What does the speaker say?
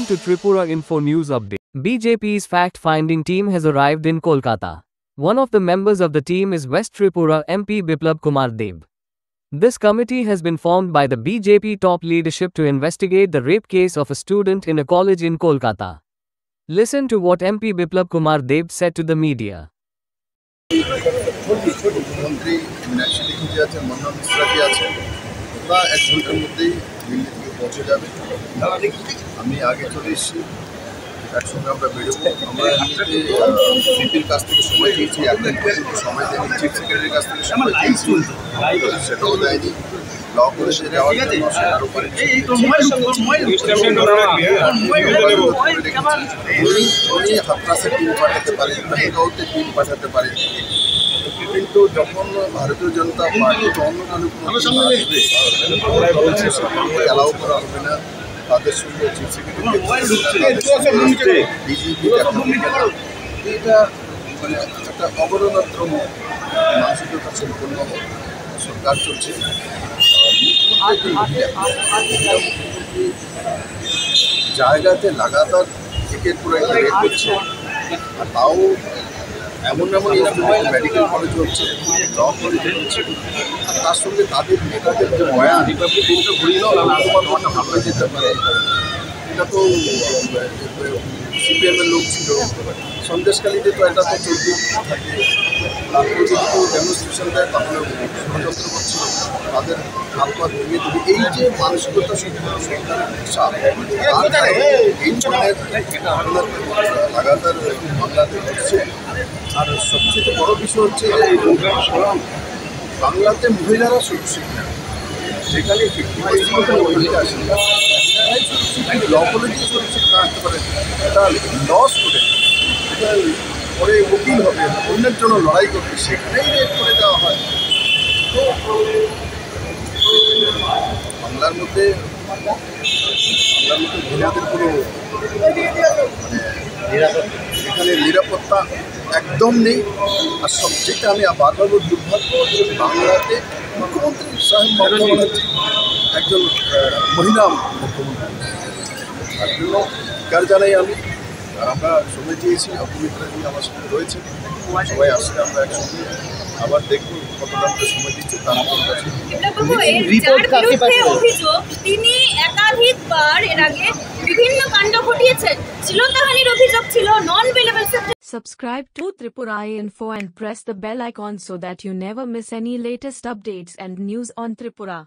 Welcome to Tripura Info News Update. BJP's fact-finding team has arrived in Kolkata. One of the members of the team is West Tripura MP Biplab Kumar Deb. This committee has been formed by the BJP top leadership to investigate the rape case of a student in a college in Kolkata. Listen to what MP Biplab Kumar Deb said to the media. মন্ত্রী national লিখে আছেন মন্না মিশ্রাজি আছেন বা এক ঘন্টার মধ্যেই দিল্লি থেকে পৌঁছে যাবে। আমি আগে চলে এসেছি, একসঙ্গে আমরা বেরোবো। আমরা এমনিতে সিপির কাছ থেকে সময় চেয়েছি, এখন পর্যন্ত সময় দেয়নি। চিফ সেক্রেটারির কাছ থেকে সময় চেয়েছি, সেটাও দেয়নি। ল কলেজে যাওয়ার জন্য সেটারও উনি হাতরাসের টিম পাঠাতে পারেন, মেহেগাঁওতে টিম পাঠাতে পারেন, কিন্তু যখন ভারতীয় জনতা পার্টি বা অন্য কোনো আসবে বলছে সেগুলো অ্যালাউ করা হবে না। তাদের সঙ্গে চিফ সেক্রেটারি বিজেপি এটা মানে একটা অবরণাত্র মানসিকতা সম্পন্ন সরকার চলছে। জায়গাতে লাগাতার একের পর এক রেট করছে, আর তাও এমন মেডিকেল কলেজ হচ্ছে, ল কলেজ হচ্ছে, আর তার সঙ্গে তাদের নেতাদের যে বয়ান ভাবনা যেতে পারে। এটা তো সিপিএমের লোক ছিল, সন্দেশকালীতে তো এটা তো চলতেই থাকে। তারপরে যদি কেউ ডেমনস্ট্রেশন দেয় তাহলে ষড়যন্ত্র করছিল, তাদের হাত পা ভেঙে দেবে। এই যে মানসিকতা সরকারের এই ধরনের লাগাতার বাংলাতে হচ্ছে। আর সবচেয়ে বড় বিষয় হচ্ছে যে বাংলাতে মহিলারা সুরক্ষিত না, সেখানে মহিলা আসে ল কলেজে সুরক্ষিত না আসতে পারে। এটা ল স্টুডেন্ট, এটা পরে উকিল হবে, অন্যের জন্য লড়াই করবে, সেখানেই রেট করে দেওয়া হয়। তো বাংলার মধ্যে মহিলাদের কোনো এখানে নিরাপত্তা একদম নেই। আর সবচেয়ে আমি বারবার দুর্ভাগ্য যে বাংলাতে মুখ্যমন্ত্রী সাহেব মমতা ব্যানার্জি একজন মহিলা মুখ্যমন্ত্রী, তার জন্য কার জানাই আমি। আর আমরা সময় চেয়েছি, অপমিত্রাজি আমার সঙ্গে রয়েছে, সবাই আসলে আমরা একসঙ্গে আবার দেখব কতটা সময় দিচ্ছে। তার তিনি একাধিকবার এর আগে বিভিন্ন কাণ্ড ঘটিয়েছেন, শ্লীলতাহানির অভিযোগ ছিল, নন bailable. Subscribe to Tripura Info and press the bell icon so that you never miss any latest updates and news on Tripura.